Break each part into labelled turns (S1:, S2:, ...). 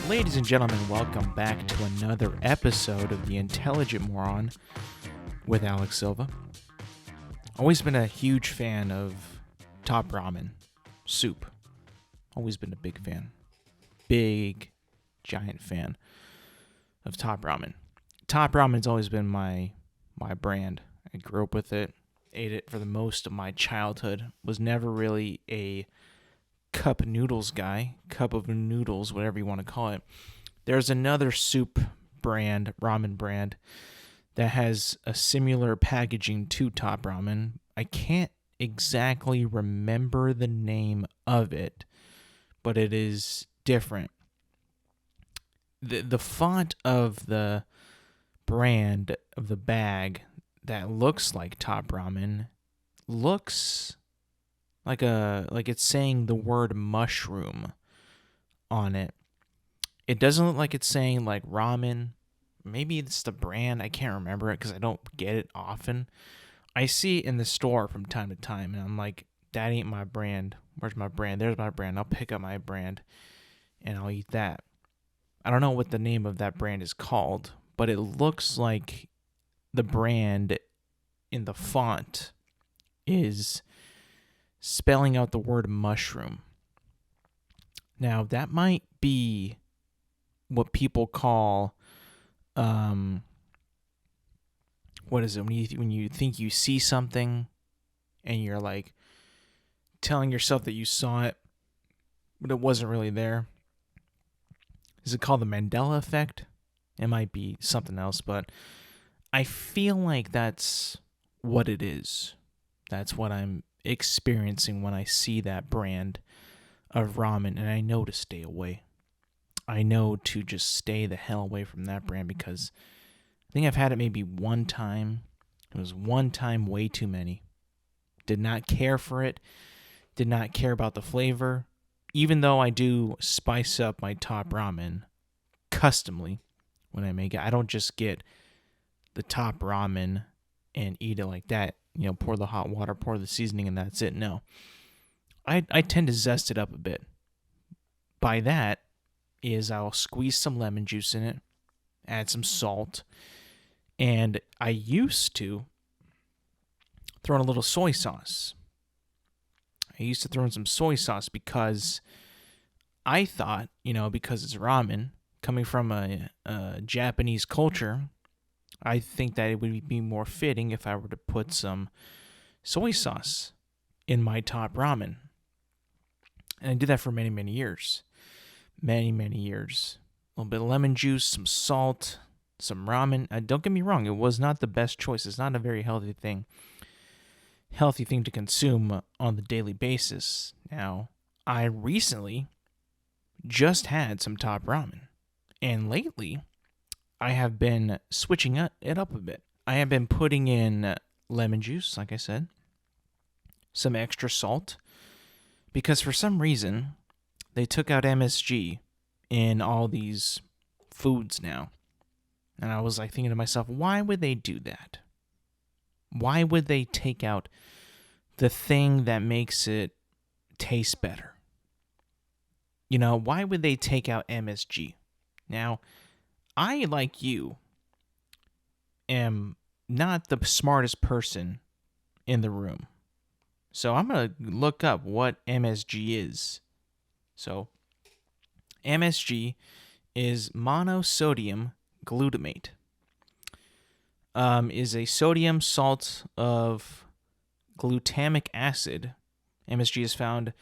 S1: Ladies and gentlemen, welcome back to another episode of The Intelligent Moron with Alex Silva. Always been a huge fan of top ramen, soup. Always been a big fan. Big, giant fan of top ramen. Top ramen's always been my brand. I grew up with it, ate it for the most of my childhood, was never really a cup noodles guy, cup of noodles, whatever you want to call it. There's another soup brand, ramen brand, that has a similar packaging to top ramen. I can't exactly remember the name of it, but it is different. The font of the brand of the bag that looks like top ramen looks like it's saying the word mushroom on it. It doesn't look like it's saying like ramen. Maybe it's the brand. I can't remember it because I don't get it often. I see it in the store from time to time, and I'm like, that ain't my brand. Where's my brand? There's my brand. I'll pick up my brand, and I'll eat that. I don't know what the name of that brand is called, but it looks like the brand in the font is spelling out the word mushroom. Now, that might be what people call, what is it, when you think you see something and you're like telling yourself that you saw it, but it wasn't really there. Is it called the Mandela effect? It might be something else, but I feel like that's what it is. That's what I'm experiencing when I see that brand of ramen, and I know to stay away. I know to just stay the hell away from that brand because I think I've had it maybe one time. It was one time way too many. Did not care for it. Did not care about the flavor. Even though I do spice up my top ramen customly when I make it. I don't just get the top ramen and eat it like that. You know, pour the hot water, pour the seasoning, and that's it. No. I tend to zest it up a bit. By that is I'll squeeze some lemon juice in it, add some salt, and I used to throw in a little soy sauce. I used to throw in some soy sauce because I thought, because it's ramen, coming from a Japanese culture, I think that it would be more fitting if I were to put some soy sauce in my top ramen. And I did that for many, many years. Many, many years. A little bit of lemon juice, some salt, some ramen. Don't get me wrong, it was not the best choice. It's not a very healthy thing to consume on the daily basis. Now, I recently just had some top ramen. And lately, I have been switching it up a bit. I have been putting in lemon juice, like I said, some extra salt, because for some reason, they took out MSG in all these foods now. And I was like thinking to myself, why would they do that? Why would they take out the thing that makes it taste better? Why would they take out MSG? Now, I, like you, am not the smartest person in the room. So I'm going to look up what MSG is. So MSG is monosodium glutamate. Is a sodium salt of glutamic acid. MSG is found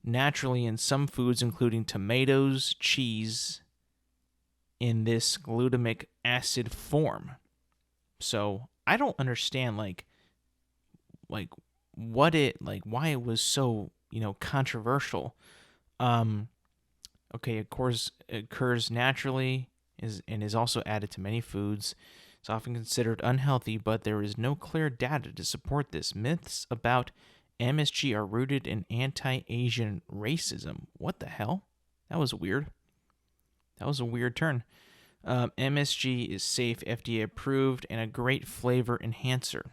S1: naturally in some foods, including tomatoes, cheese, in this glutamic acid form. So I don't understand why it was so, controversial. Okay, of course, it occurs naturally and is also added to many foods. It's often considered unhealthy, but there is no clear data to support this. Myths about MSG are rooted in anti-Asian racism. What the hell? That was weird. That was a weird turn. MSG is safe, FDA approved, and a great flavor enhancer.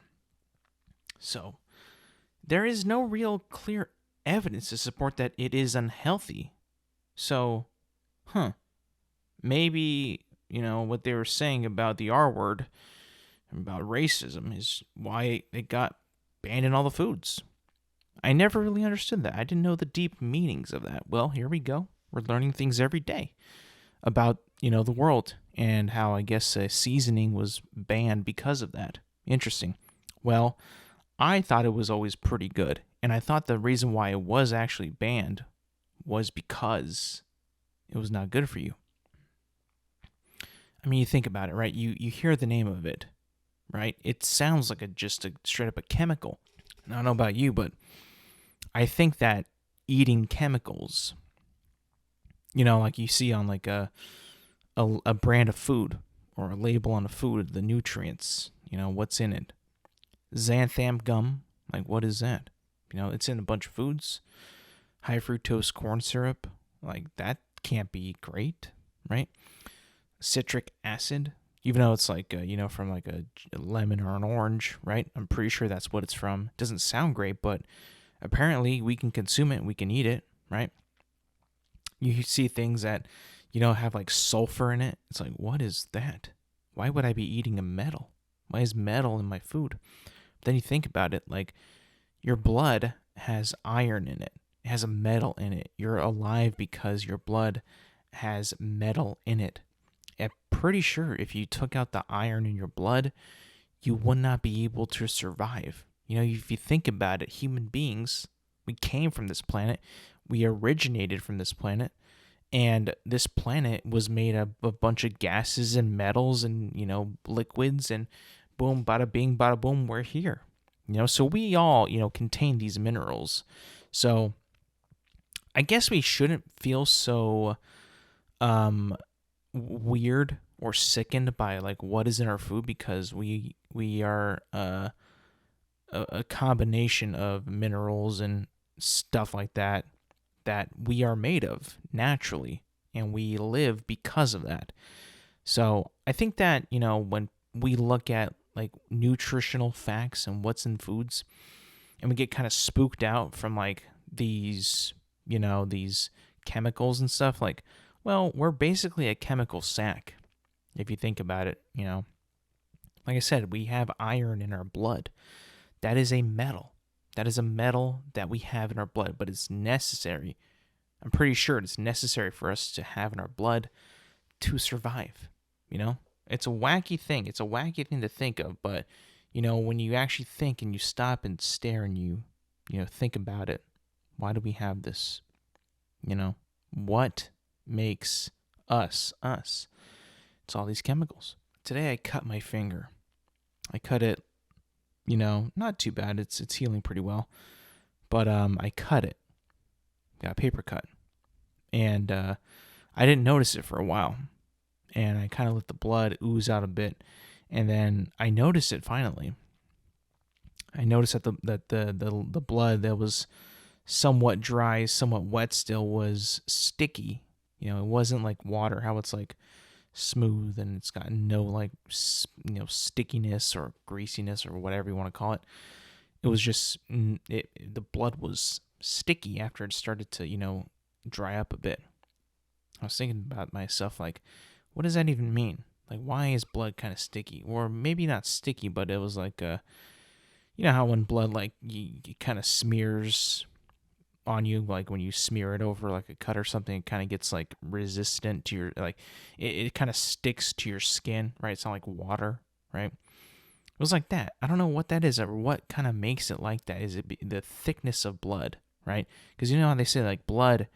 S1: So, there is no real clear evidence to support that it is unhealthy. So, maybe, what they were saying about the R word, about racism, is why it got banned in all the foods. I never really understood that. I didn't know the deep meanings of that. Well, here we go. We're learning things every day about, the world, and how I guess seasoning was banned because of that. Interesting. Well, I thought it was always pretty good. And I thought the reason why it was actually banned was because it was not good for you. I mean, you think about it, right? You hear the name of it, right? It sounds like just a straight up a chemical. And I don't know about you, but I think that eating chemicals, like you see on like a brand of food or a label on a food, the nutrients, what's in it. Xanthan gum, like what is that? It's in a bunch of foods. High fructose corn syrup, like that can't be great, right? Citric acid, even though it's like, from like a lemon or an orange, right? I'm pretty sure that's what it's from. It doesn't sound great, but apparently we can consume it, we can eat it, right? You see things that, have like sulfur in it. It's like, what is that? Why would I be eating a metal? Why is metal in my food? But then you think about it, like your blood has iron in it. It has a metal in it. You're alive because your blood has metal in it. I'm pretty sure if you took out the iron in your blood, you would not be able to survive. If you think about it, human beings, we came from this planet. We originated from this planet. And this planet was made of a bunch of gases and metals and, liquids, and boom, bada bing, bada boom, we're here. So we all, contain these minerals. So I guess we shouldn't feel so weird or sickened by like what is in our food, because we are a combination of minerals and stuff like that we are made of naturally, and we live because of that. So I think that, when we look at like nutritional facts and what's in foods, and we get kind of spooked out from like these, these chemicals and stuff, like, well, we're basically a chemical sack. If you think about it, like I said, we have iron in our blood. That is a metal. That is a metal that we have in our blood, but it's necessary. I'm pretty sure it's necessary for us to have in our blood to survive. It's a wacky thing. It's a wacky thing to think of, but, when you actually think and you stop and stare and you think about it, why do we have this? What makes us us? It's all these chemicals. Today I cut my finger. I cut it, not too bad. It's healing pretty well. But I cut it. Got a paper cut. And I didn't notice it for a while. And I kind of let the blood ooze out a bit. And then I noticed it finally. I noticed that the blood that was somewhat dry, somewhat wet still, was sticky. It wasn't like water, how it's like smooth and it's got no like stickiness or greasiness or whatever you want to call it. It was just the blood was sticky after it started to dry up a bit. I was thinking about myself, like, what does that even mean? Like, why is blood kind of sticky? Or maybe not sticky, but it was like how when blood like you kind of smears on you, like when you smear it over like a cut or something, it kind of gets like resistant to your, like it kind of sticks to your skin, right? It's not like water, right? It was like that. I don't know what that is or what kind of makes it like that. Is it the thickness of blood, right? Because how they say like blood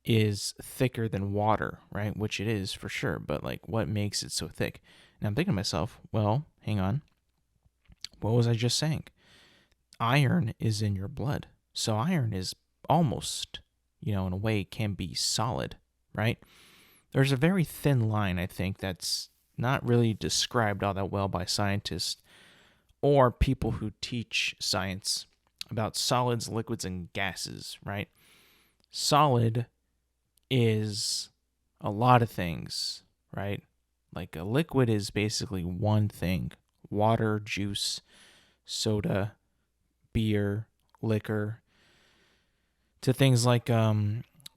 S1: is thicker than water, right? Which it is for sure, but like what makes it so thick? And I'm thinking to myself, well, hang on. What was I just saying? Iron is in your blood. So iron is almost, in a way, can be solid, right? There's a very thin line, I think, that's not really described all that well by scientists or people who teach science about solids, liquids, and gases, right? Solid is a lot of things, right? Like a liquid is basically one thing: water, juice, soda, beer, liquor, to things like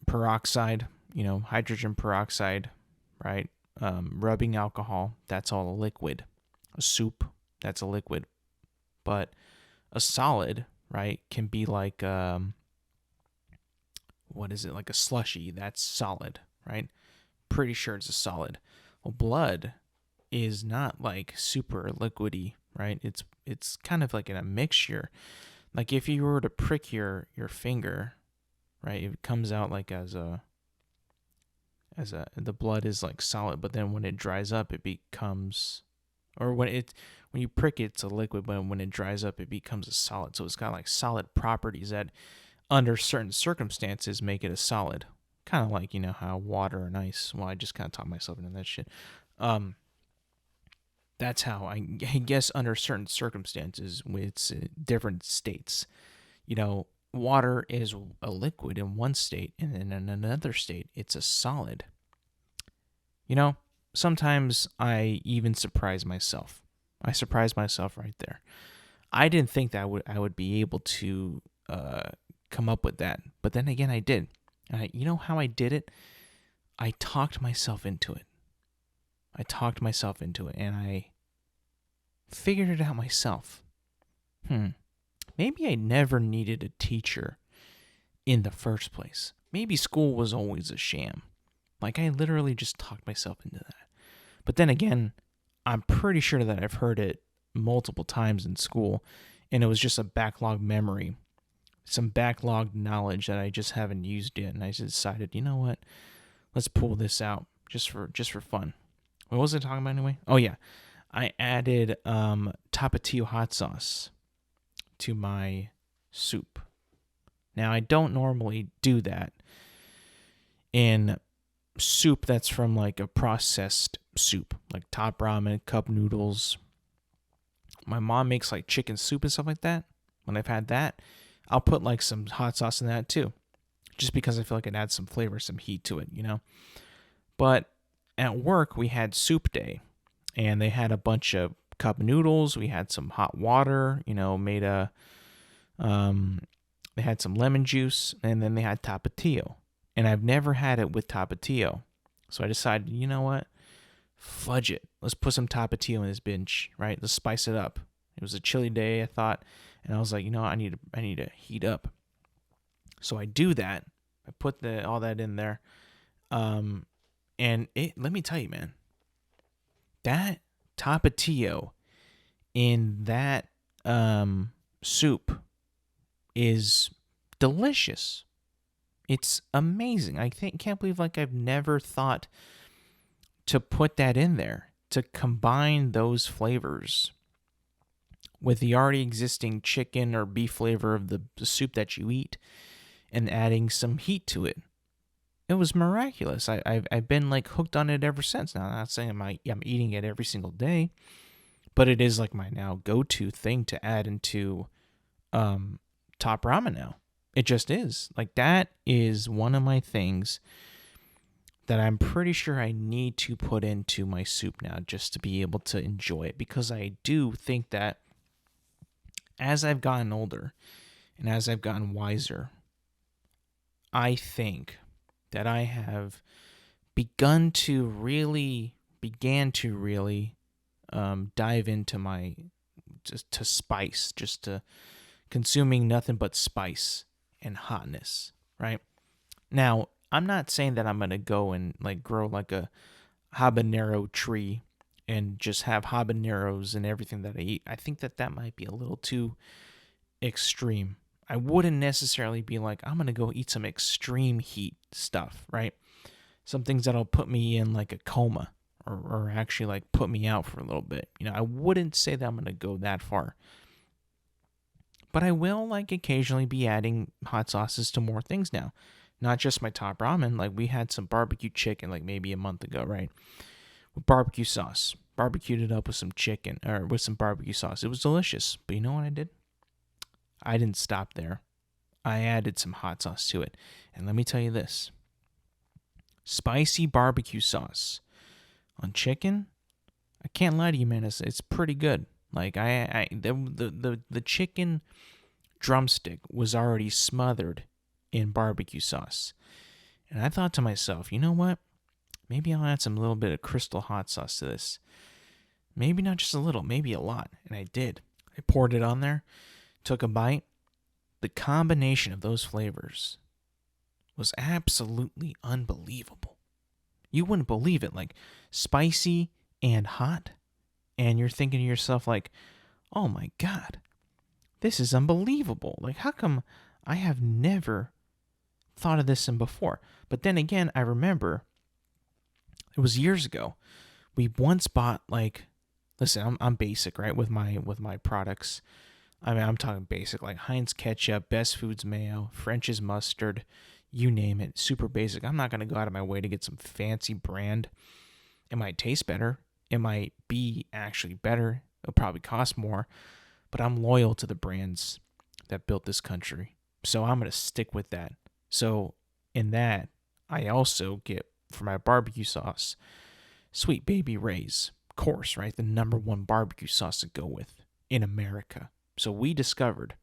S1: peroxide, hydrogen peroxide, right? Rubbing alcohol, that's all a liquid. A soup, that's a liquid. But a solid, right, can be like, what is it, like a slushy, that's solid, right? Pretty sure it's a solid. Well, blood is not like super liquidy, right? It's kind of like in a mixture. Like if you were to prick your finger, right, it comes out like as a the blood is like solid, but then when it dries up, it becomes, or when you prick it, it's a liquid, but when it dries up, it becomes a solid. So it's got like solid properties that, under certain circumstances, make it a solid. Kind of like, how water and ice. Well, I just kind of taught myself into that shit. Um, that's how I guess under certain circumstances, with different states. Water is a liquid in one state, and then in another state, it's a solid. Sometimes I even surprise myself. I surprise myself right there. I didn't think that I would be able to come up with that, but then again, I did. And you know how I did it? I talked myself into it. And I figured it out myself. Maybe I never needed a teacher in the first place. Maybe school was always a sham. Like, I literally just talked myself into that. But then again, I'm pretty sure that I've heard it multiple times in school, and it was just a backlog memory, some backlogged knowledge that I just haven't used yet. And I just decided, you know what? Let's pull this out just for fun. What was I talking about anyway? Oh yeah, I added Tapatio hot sauce to my soup. Now, I don't normally do that in soup that's from like a processed soup, like Top Ramen, cup noodles. My mom makes like chicken soup and stuff like that. When I've had that, I'll put like some hot sauce in that too, just because I feel like it adds some flavor, some heat to it, But at work, we had soup day, and they had a bunch of cup noodles. We had some hot water, made they had some lemon juice, and then they had Tapatio. And I've never had it with Tapatio. So I decided, you know what? Fudge it. Let's put some Tapatio in this binge, right? Let's spice it up. It was a chilly day, I thought, and I was like, I need to heat up. So I do that. I put all that in there. And let me tell you, man, that Tapatio in that soup is delicious. It's amazing. Can't believe I've never thought to put that in there, to combine those flavors with the already existing chicken or beef flavor of the soup that you eat, and adding some heat to it. It was miraculous. I've been hooked on it ever since. Now, I'm not saying I'm eating it every single day, but it is my now go-to thing to add into Top Ramen now. It just is. That is one of my things that I'm pretty sure I need to put into my soup now, just to be able to enjoy it, because I do think that as I've gotten older and as I've gotten wiser, I think that I have began to really dive into my to spice, just to consuming nothing but spice and hotness, right? Now, I'm not saying that I'm going to go and grow a habanero tree and just have habaneros in everything that I eat. I think that might be a little too extreme. I wouldn't necessarily be I'm going to go eat some extreme heat stuff, right? Some things that'll put me in a coma, or actually put me out for a little bit. I wouldn't say that I'm going to go that far. But I will occasionally be adding hot sauces to more things now. Not just my Top Ramen. We had some barbecue chicken maybe a month ago, right? With barbecue sauce. Barbecued it up with some chicken, or with some barbecue sauce. It was delicious. But you know what I did? I didn't stop there. I added some hot sauce to it. And let me tell you this. Spicy barbecue sauce on chicken, I can't lie to you, man. It's pretty good. The chicken drumstick was already smothered in barbecue sauce. And I thought to myself, you know what? Maybe I'll add some little bit of crystal hot sauce to this. Maybe not just a little, maybe a lot. And I did. I poured it on there, took a bite. The combination of those flavors was absolutely unbelievable. You wouldn't believe it. Like spicy and hot. And you're thinking to yourself, like, oh my God, this is unbelievable. Like, how come I have never thought of this in before? But then again, I remember it was years ago. We once bought like, listen, I'm basic, right? With my products. I mean, I'm talking basic, like Heinz ketchup, Best Foods mayo, French's mustard, you name it, super basic. I'm not going to go out of my way to get some fancy brand. It might taste better. It might be actually better. It'll probably cost more. But I'm loyal to the brands that built this country. So I'm going to stick with that. So in that, I also get, for my barbecue sauce, Sweet Baby Ray's. Of course, right? The number one barbecue sauce to go with in America. So I discovered,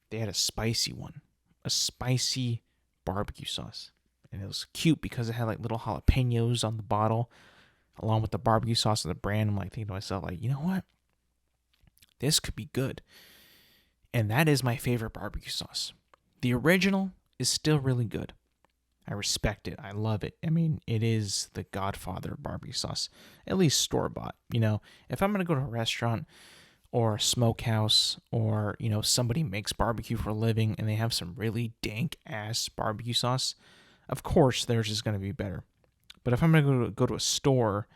S1: they had a spicy one. A spicy barbecue sauce. And it was cute because it had like little jalapenos on the bottle, along with the barbecue sauce of the brand. I'm like thinking to myself, like, you know what? This could be good. And that is my favorite barbecue sauce. The original is still really good. I respect it. I love it. I mean, it is the godfather of barbecue sauce, at least store-bought. You know, if I'm going to go to a restaurant or a smokehouse or, you know, somebody makes barbecue for a living and they have some really dank-ass barbecue sauce, of course theirs is going to be better. But if I'm going to go to a store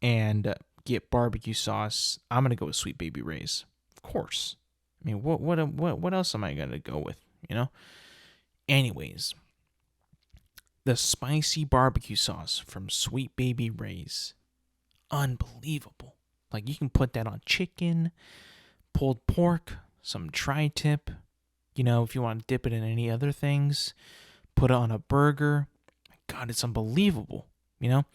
S1: and get barbecue sauce, I'm going to go with Sweet Baby Ray's. Of course. I mean, what else am I going to go with, you know? Anyways, the spicy barbecue sauce from Sweet Baby Ray's, unbelievable. Like, you can put that on chicken, pulled pork, some tri-tip. You know, if you want to dip it in any other things, put it on a burger. My God, it's unbelievable. You know,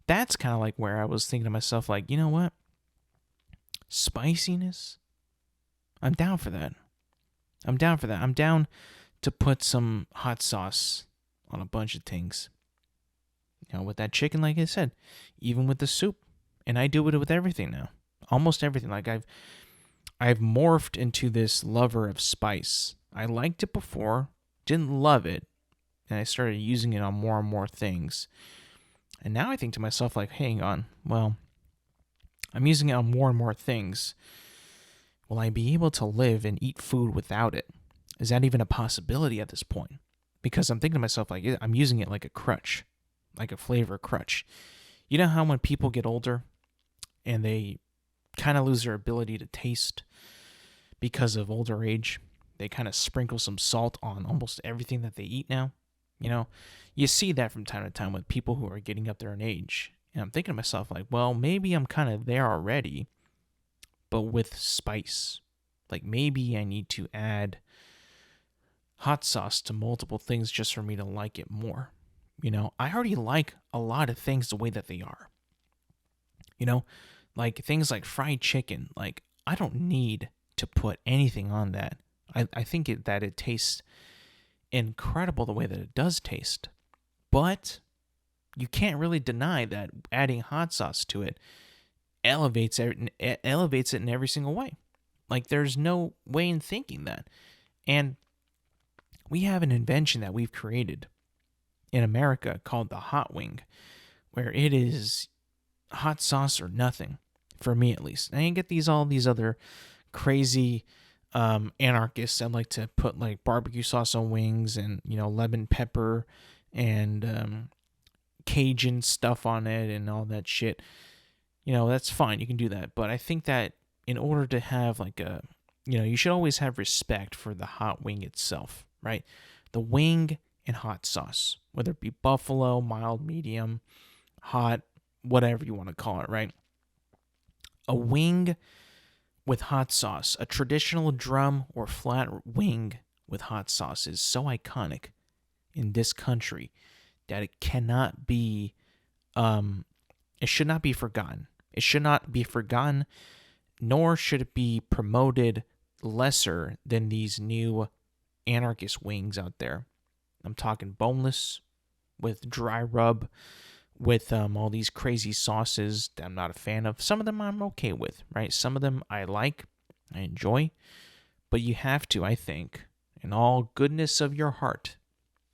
S1: that's kind of like where I was thinking to myself, like, you know what? Spiciness? I'm down for that. I'm down to put some hot sauce on a bunch of things. You know, with that chicken, like I said, even with the soup. And I do it with everything now. Almost everything. Like I've morphed into this lover of spice. I liked it before, didn't love it, and I started using it on more and more things. And now I think to myself, like, hang on, well, I'm using it on more and more things. Will I be able to live and eat food without it? Is that even a possibility at this point? Because I'm thinking to myself, like, I'm using it like a crutch, like a flavor crutch. You know how when people get older and they kind of lose their ability to taste because of older age, they kind of sprinkle some salt on almost everything that they eat now. You know, you see that from time to time with people who are getting up there in age. And I'm thinking to myself, like, well, maybe I'm kind of there already, but with spice. Like, maybe I need to add hot sauce to multiple things just for me to like it more. You know, I already like a lot of things the way that they are. You know, like things like fried chicken. Like, I don't need to put anything on that. I think that it tastes incredible the way that it does taste. But you can't really deny that adding hot sauce to it elevates it in every single way. Like, there's no way in thinking that. And we have an invention that we've created in America called the hot wing, where it is hot sauce or nothing, for me at least. And you get all these other crazy anarchists that like to put like barbecue sauce on wings and, you know, lemon pepper and Cajun stuff on it and all that shit. You know, that's fine. You can do that. But I think that in order to have like you should always have respect for the hot wing itself, right? The wing and hot sauce, whether it be buffalo, mild, medium, hot, whatever you want to call it, right? A wing with hot sauce, a traditional drum or flat wing with hot sauce is so iconic in this country that it cannot be, it should not be forgotten. It should not be forgotten, nor should it be promoted lesser than these new anarchist wings out there. I'm talking boneless with dry rub, with all these crazy sauces that I'm not a fan of. Some of them I'm okay with, right? Some of them I like, I enjoy, but you have to, I think, in all goodness of your heart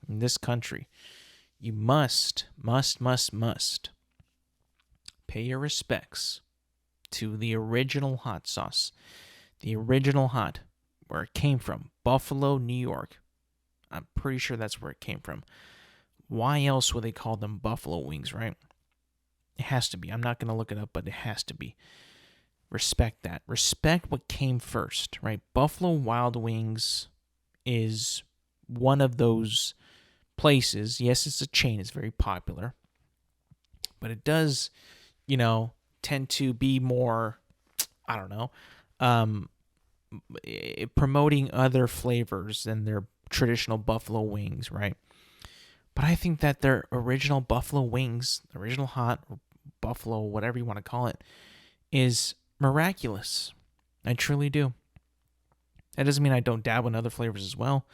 S1: in this country, you must pay your respects to the original hot sauce. The original hot, where it came from, Buffalo, New York. I'm pretty sure that's where it came from. Why else would they call them buffalo wings, right? It has to be. I'm not going to look it up, but it has to be. Respect that. Respect what came first, right? Buffalo Wild Wings is one of those places. Yes, it's a chain. It's very popular. But it does, tend to be more, I don't know, promoting other flavors than their traditional buffalo wings, right? But I think that their original buffalo wings, original hot, or buffalo, whatever you want to call it, is miraculous. I truly do. That doesn't mean I don't dabble in other flavors as well,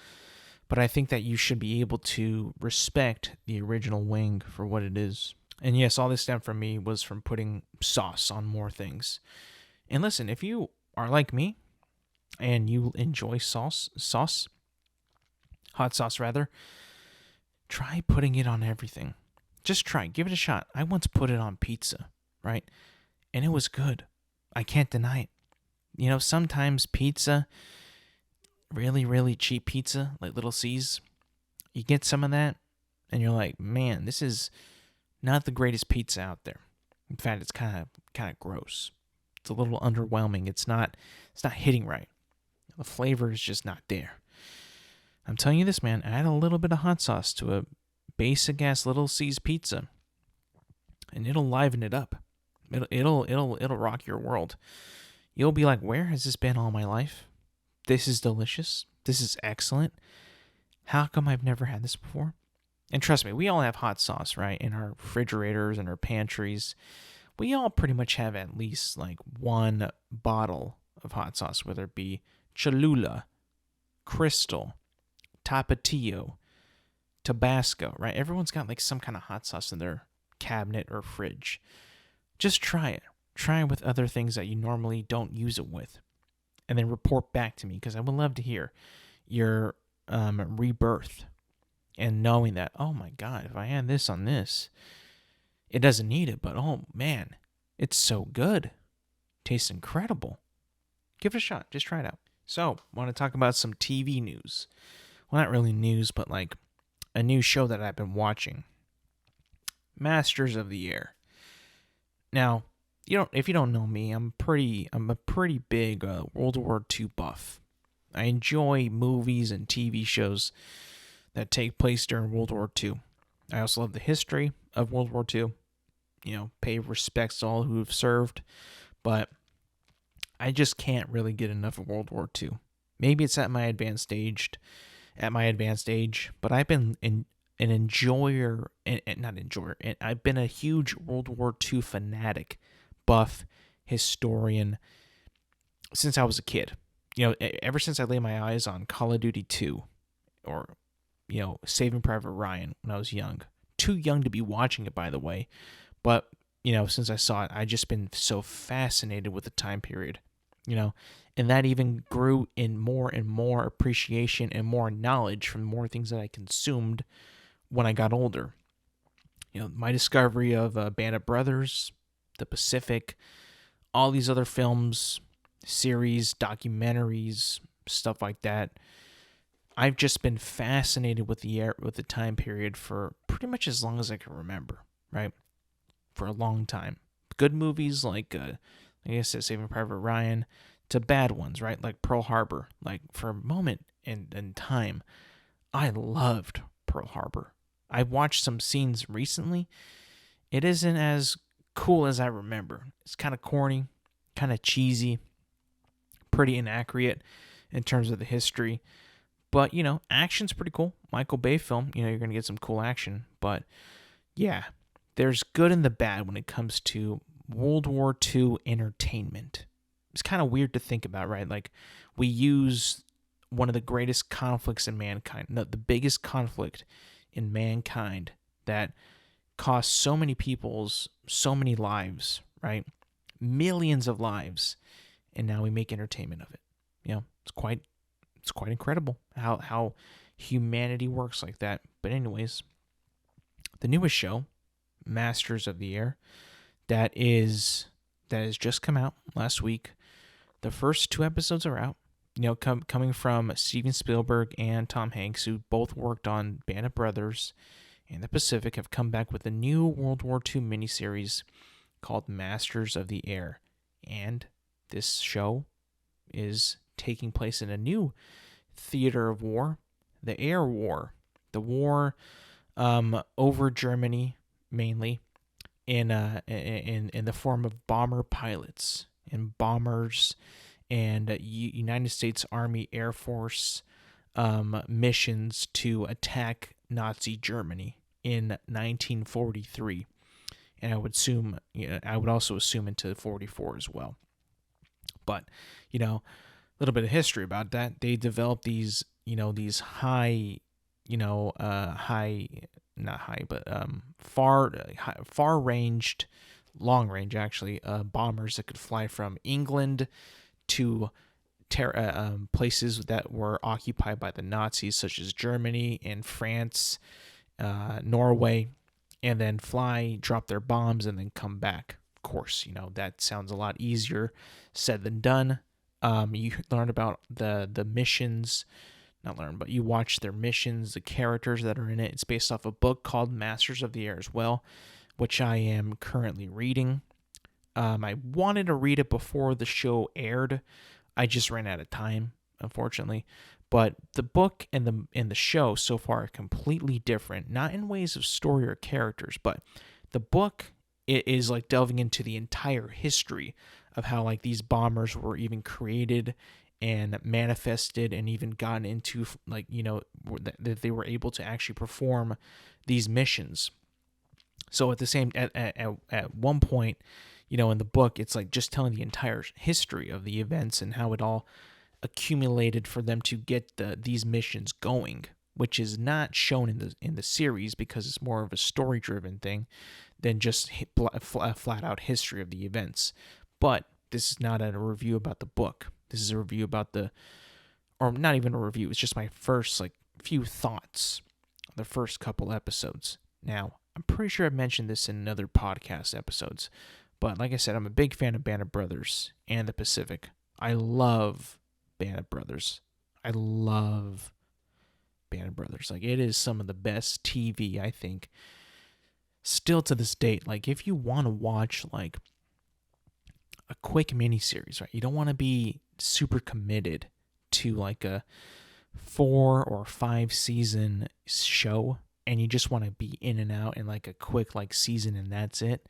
S1: but I think that you should be able to respect the original wing for what it is. And yes, all this stemmed from me was from putting sauce on more things. And listen, if you are like me and you enjoy hot sauce rather, try putting it on everything. Just try. Give it a shot. I once put it on pizza, right? And it was good. I can't deny it. Sometimes pizza, really, really cheap pizza, like Little C's, you get some of that, and you're like, man, this is not the greatest pizza out there. In fact, it's kind of gross. It's a little underwhelming. It's not hitting right. The flavor is just not there. I'm telling you this, man. Add a little bit of hot sauce to a basic ass Little C's pizza, and it'll liven it up. It'll rock your world. You'll be like, where has this been all my life? This is delicious. This is excellent. How come I've never had this before? And trust me, we all have hot sauce, right? In our refrigerators and our pantries. We all pretty much have at least like one bottle of hot sauce, whether it be Cholula, Crystal, Tapatio, Tabasco, right? Everyone's got like some kind of hot sauce in their cabinet or fridge. Just try it. Try it with other things that you normally don't use it with. And then report back to me, because I would love to hear your rebirth and knowing that, oh my God, if I add this on this, it doesn't need it, but oh man, it's so good. Tastes incredible. Give it a shot. Just try it out. So, I want to talk about some TV news. Well, not really news, but like a new show that I've been watching. Masters of the Air. Now, if you don't know me, I'm a pretty big World War II buff. I enjoy movies and TV shows that take place during World War II. I also love the history of World War II. Pay respects to all who have served, but I just can't really get enough of World War II. Maybe it's at my advanced age, but I've been an enjoyer, and not enjoyer, and I've been a huge World War II fanatic, buff, historian, since I was a kid. Ever since I laid my eyes on Call of Duty 2, or, Saving Private Ryan when I was young. Too young to be watching it, by the way. But, since I saw it, I've just been so fascinated with the time period, and that even grew in more and more appreciation and more knowledge from more things that I consumed when I got older. My discovery of Band of Brothers, The Pacific, all these other films, series, documentaries, stuff like that. I've just been fascinated with the time period for pretty much as long as I can remember, right? For a long time. Good movies like I said, Saving Private Ryan, to bad ones, right? Like Pearl Harbor. Like for a moment in time, I loved Pearl Harbor. I watched some scenes recently. It isn't as cool as I remember. It's kind of corny, kind of cheesy, pretty inaccurate in terms of the history. But, action's pretty cool. Michael Bay film, you're going to get some cool action. But, yeah, there's good and the bad when it comes to World War II entertainment. It's kind of weird to think about, right? Like, we use one of the greatest conflicts in mankind, no, the biggest conflict in mankind that cost so many lives, right? Millions of lives, and now we make entertainment of it. It's quite incredible how humanity works like that. But anyways, the newest show, Masters of the Air, that has just come out last week. The first 2 episodes are out. Coming from Steven Spielberg and Tom Hanks, who both worked on Band of Brothers and the Pacific, have come back with a new World War II miniseries called Masters of the Air. And this show is taking place in a new theater of war, the Air War. The war over Germany, mainly, in the form of bomber pilots and bombers and United States Army Air Force missions to attack Nazi Germany in 1943, and I would also assume into 44 as well. But a little bit of history about that. They developed these high, far ranged, long range actually, bombers that could fly from England to places that were occupied by the Nazis, such as Germany and France, Norway, and then fly, drop their bombs, and then come back. Of course, that sounds a lot easier said than done. You learn about the missions, not learn, but you watch their missions, the characters that are in it. It's based off a book called Masters of the Air as well, which I am currently reading. I wanted to read it before the show aired. I just ran out of time, unfortunately. But the book and the show so far are completely different, not in ways of story or characters, but the book, it is like delving into the entire history of how like these bombers were even created and manifested and even gotten into, like, that they were able to actually perform these missions. So at one point, in the book, it's like just telling the entire history of the events and how it all accumulated for them to get these missions going, which is not shown in the series because it's more of a story-driven thing than just flat-out history of the events. But this is not a review about the book. This is a review about or not even a review. It's just my first few thoughts on the first couple episodes. Now, I'm pretty sure I've mentioned this in other podcast episodes, but like I said, I'm a big fan of Band of Brothers and the Pacific. I love Band of Brothers. I love Band of Brothers. Like, it is some of the best TV, I think, still to this date. Like, if you want to watch like a quick miniseries, right? You don't want to be super committed to like a 4 or 5 season show, and you just want to be in and out in like a quick season and that's it.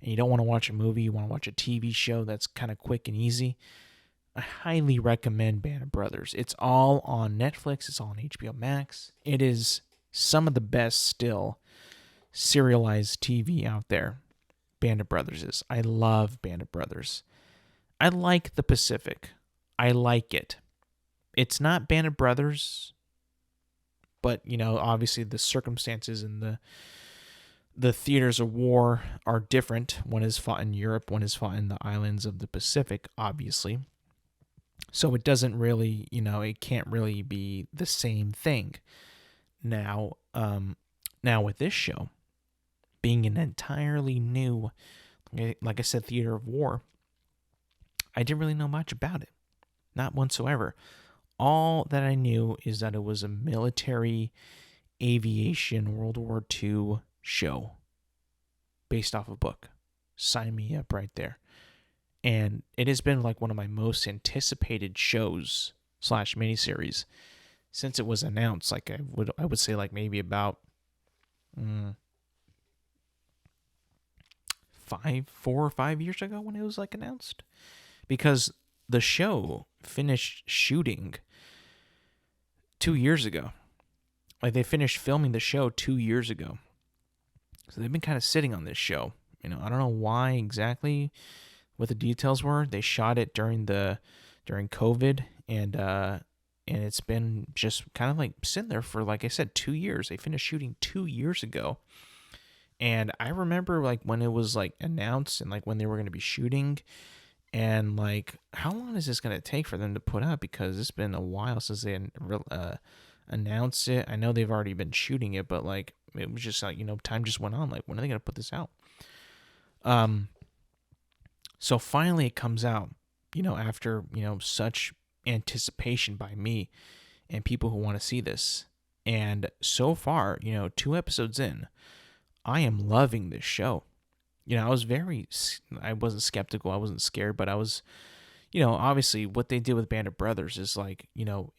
S1: And you don't want to watch a movie, you want to watch a TV show that's kind of quick and easy. I highly recommend Band of Brothers. It's all on Netflix. It's all on HBO Max. It is some of the best still serialized TV out there. Band of Brothers is. I love Band of Brothers. I like the Pacific. I like it. It's not Band of Brothers, but obviously the circumstances and the theaters of war are different. One is fought in Europe, one is fought in the islands of the Pacific, obviously. So it doesn't really, it can't really be the same thing. Now with this show being an entirely new, like I said, theater of war, I didn't really know much about it. Not whatsoever. All that I knew is that it was a military aviation World War II show based off a book. Sign me up right there. And it has been like one of my most anticipated shows / miniseries since it was announced. Like I would say like maybe about 4 or 5 years ago when it was like announced, because the show finished shooting 2 years ago. Like they finished filming the show 2 years ago. So they've been kind of sitting on this show. I don't know why exactly what the details were. They shot it during COVID, and it's been just kind of like sitting there for, like I said, 2 years. They finished shooting 2 years ago. And I remember like when it was like announced and like when they were going to be shooting, and like how long is this going to take for them to put out, because it's been a while since they announced it. I know they've already been shooting it, but like it was just like, time just went on. Like, when are they going to put this out? So finally it comes out, after, such anticipation by me and people who want to see this. And so far, 2 episodes in, I am loving this show. I wasn't skeptical, I wasn't scared, but I was, obviously what they did with Band of Brothers is like,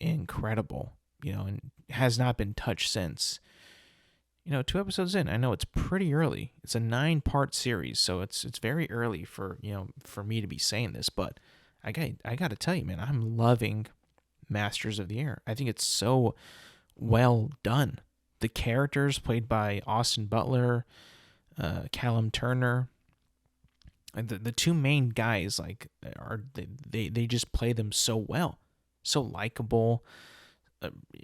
S1: incredible, and has not been touched since. 2 episodes in, I know it's pretty early. It's a 9-part series, so it's very early for, for me to be saying this, but I got to tell you, man, I'm loving Masters of the Air. I think it's so well done. The characters played by Austin Butler, Callum Turner, and the two main guys, like, they just play them so well, so likable.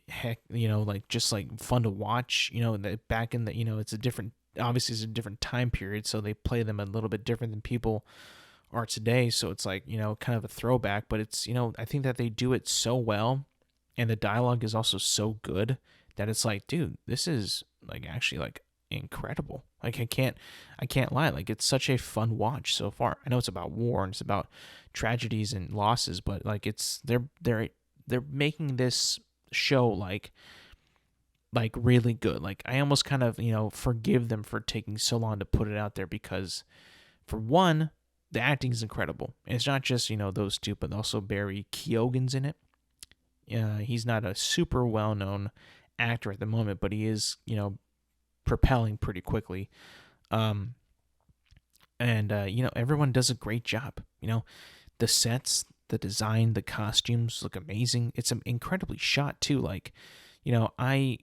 S1: Heck, like, just like fun to watch. That back in the, it's a different, obviously it's a different time period, so they play them a little bit different than people are today. So it's like, kind of a throwback, but it's, I think that they do it so well, and the dialogue is also so good that it's like, dude, this is like actually like incredible. Like, I can't lie. Like, it's such a fun watch so far. I know it's about war and it's about tragedies and losses, but like they're making this show like really good. Like, I almost kind of, forgive them for taking so long to put it out there, because for one, the acting is incredible. And it's not just, those two, but also Barry Keoghan's in it. He's not a super well-known actor at the moment, but he is, propelling pretty quickly. Everyone does a great job. The sets, the design, the costumes look amazing. It's incredibly shot too. Like, I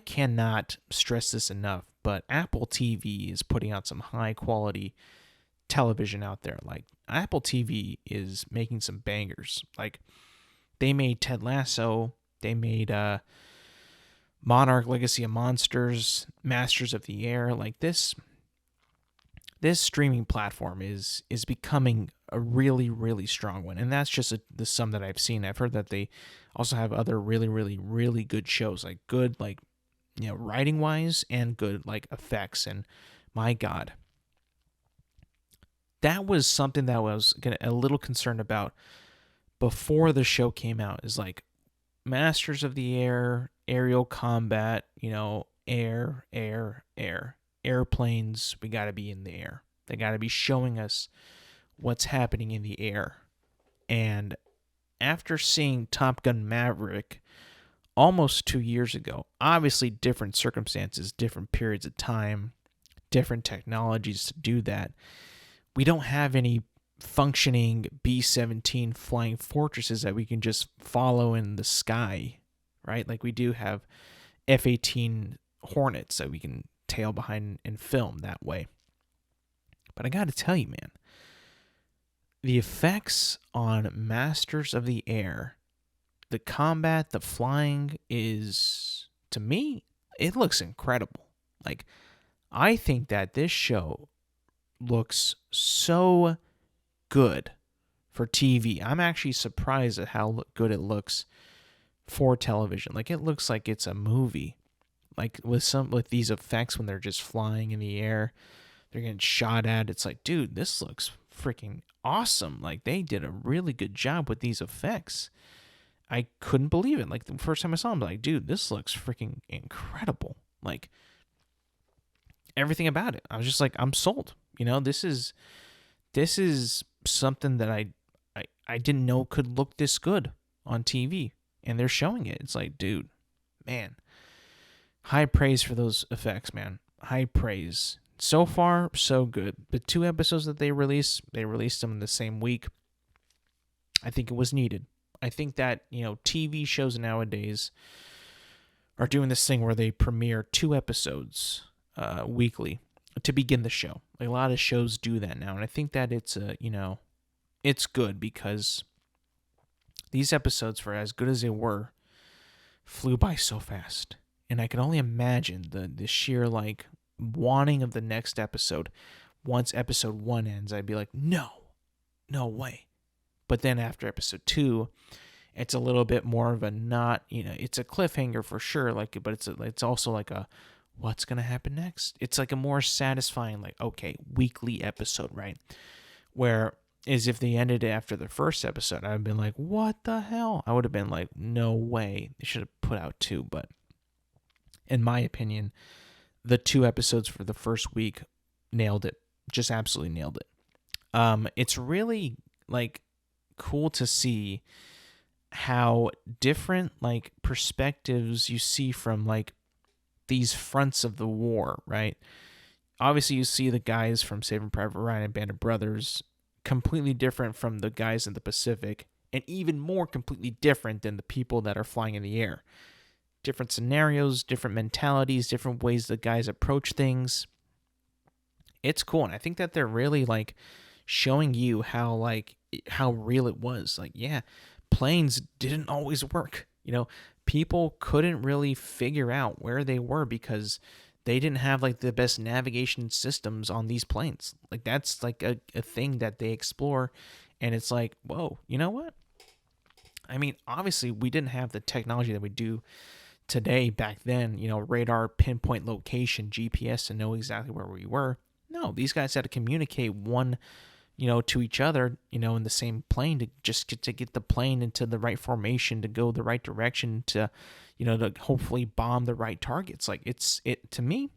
S1: cannot stress this enough, but Apple TV is putting out some high quality television out there. Like, Apple TV is making some bangers. Like, they made Ted Lasso, they made Monarch: Legacy of Monsters, Masters of the Air. Like, this streaming platform is becoming a really, really strong one. And that's just the sum that I've seen. I've heard that they also have other really, really, really good shows, like good, like, writing wise, and good like effects. And my God, that was something that I was a little concerned about before the show came out, is like Masters of the Air, aerial combat, air, airplanes. We got to be in the air. They got to be showing us what's happening in the air. And after seeing Top Gun Maverick almost 2 years ago, obviously different circumstances, different periods of time, different technologies to do that. We don't have any functioning B-17 flying fortresses that we can just follow in the sky, right? Like, we do have F-18 Hornets that we can tail behind and film that way. But I got to tell you, man, the effects on Masters of the Air, the combat, the flying is, to me, it looks incredible. Like, I think that this show looks so good for TV. I'm actually surprised at how good it looks for television. Like, it looks like it's a movie. Like, with these effects, when they're just flying in the air, they're getting shot at. It's like, dude, this looks freaking awesome. Like, they did a really good job with these effects. I couldn't believe it. Like, the first time I saw them, like, dude, this looks freaking incredible. Like, everything about it, I was just like, I'm sold. This is something that I didn't know could look this good on TV, and they're showing it. It's like, dude, man, high praise for those effects, man. High praise. So far, so good. The 2 episodes that they released them in the same week. I think it was needed. I think that, TV shows nowadays are doing this thing where they premiere 2 episodes weekly to begin the show. Like, a lot of shows do that now, and I think that it's it's good, because these episodes, for as good as they were, flew by so fast. And I can only imagine the sheer, like, wanting of the next episode. Once episode 1 ends, I'd be like, no way. But then after episode 2, it's a little bit more of a not, it's a cliffhanger for sure, like, but it's also like a what's going to happen next? It's like a more satisfying, like, okay, weekly episode, right? Where is if they ended it after the first episode, I'd have been like, what the hell? I would have been like, no way. They should have put out 2. But in my opinion, the 2 episodes for the first week nailed it. Just absolutely nailed it. It's really like cool to see how different like perspectives you see from like these fronts of the war, right? Obviously, you see the guys from Saving Private Ryan and Band of Brothers completely different from the guys in the Pacific, and even more completely different than the people that are flying in the air. Different scenarios, different mentalities, different ways the guys approach things. It's cool, and I think that they're really like showing you how real it was. Like, yeah, planes didn't always work. People couldn't really figure out where they were because they didn't have like the best navigation systems on these planes. Like, that's like a thing that they explore, and it's like, whoa, you know what? I mean, obviously we didn't have the technology that we do today back then, radar, pinpoint location, GPS to know exactly where we were. No, these guys had to communicate one, to each other, in the same plane to get the plane into the right formation, to go the right direction, to hopefully bomb the right targets. Like, to me,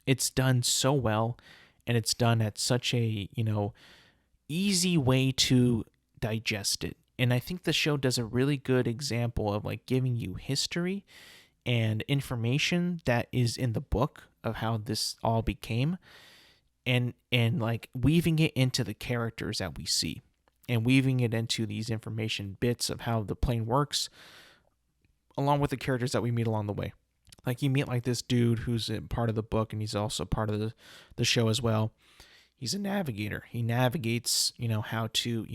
S1: it's done so well, and it's done at such a, easy way to digest it. And I think the show does a really good example of like giving you history and information that is in the book of how this all became, and like weaving it into the characters that we see, and weaving it into these information bits of how the plane works, along with the characters that we meet along the way. Like, you meet like this dude who's part of the book, and he's also part of the show as well. He's a navigator. He navigates, how to,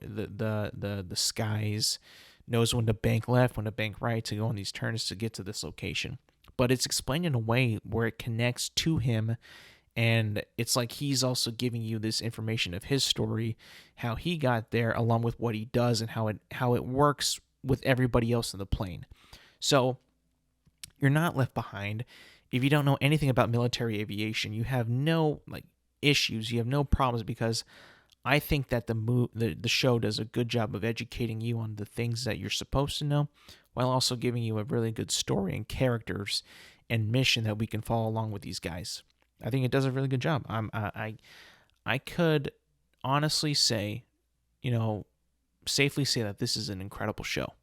S1: the skies, knows when to bank left, when to bank right, to go on these turns to get to this location. But it's explained in a way where it connects to him, and it's like he's also giving you this information of his story, how he got there, along with what he does and how it works with everybody else in the plane. So you're not left behind. If you don't know anything about military aviation, you have no like issues, you have no problems, because I think that the show does a good job of educating you on the things that you're supposed to know, while also giving you a really good story and characters and mission that we can follow along with these guys. I think it does a really good job. I could honestly say, safely say that this is an incredible show,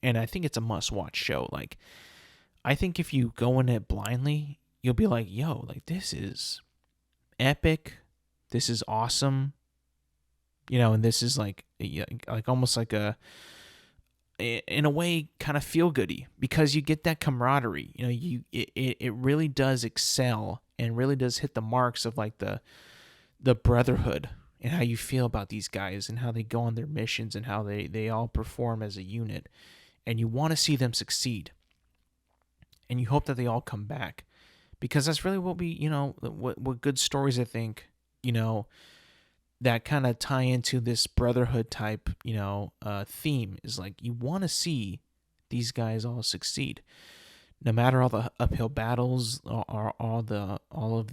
S1: and I think it's a must-watch show. Like, I think if you go in it blindly, you'll be like, yo, like, this is epic, this is awesome, and this is like almost like in a way kind of feel goody, because you get that camaraderie. It really does excel and really does hit the marks of like the brotherhood, and how you feel about these guys and how they go on their missions and how they all perform as a unit, and you want to see them succeed, and you hope that they all come back, because that's really what we, what good stories, I think, that kind of tie into this brotherhood type, theme, is like, you want to see these guys all succeed, no matter all the uphill battles, or all of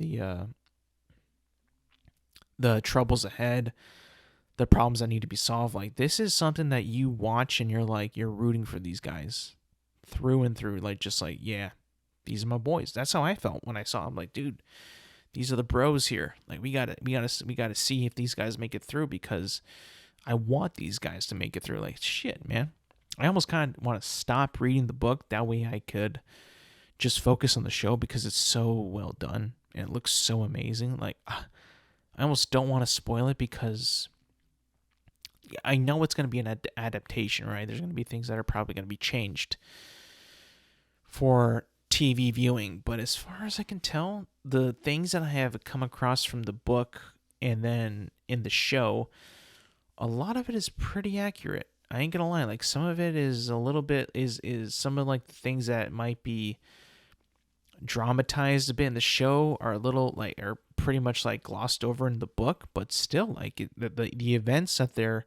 S1: the troubles ahead, the problems that need to be solved. Like, this is something that you watch and you're rooting for these guys through and through. Like, just like, yeah, these are my boys. That's how I felt when I saw them. Like, dude, these are the bros here. Like, we gotta see if these guys make it through, because I want these guys to make it through. Like, shit, man. I almost kind of want to stop reading the book. That way I could just focus on the show, because it's so well done and it looks so amazing. Like, I almost don't want to spoil it, because I know it's going to be an adaptation, right? There's going to be things that are probably going to be changed for TV viewing. But as far as I can tell, the things that I have come across from the book and then in the show, a lot of it is pretty accurate. I ain't gonna lie. Like, some of it is a little bit is some of like the things that might be dramatized a bit in the show are a little like are pretty much like glossed over in the book, but still like the events that they're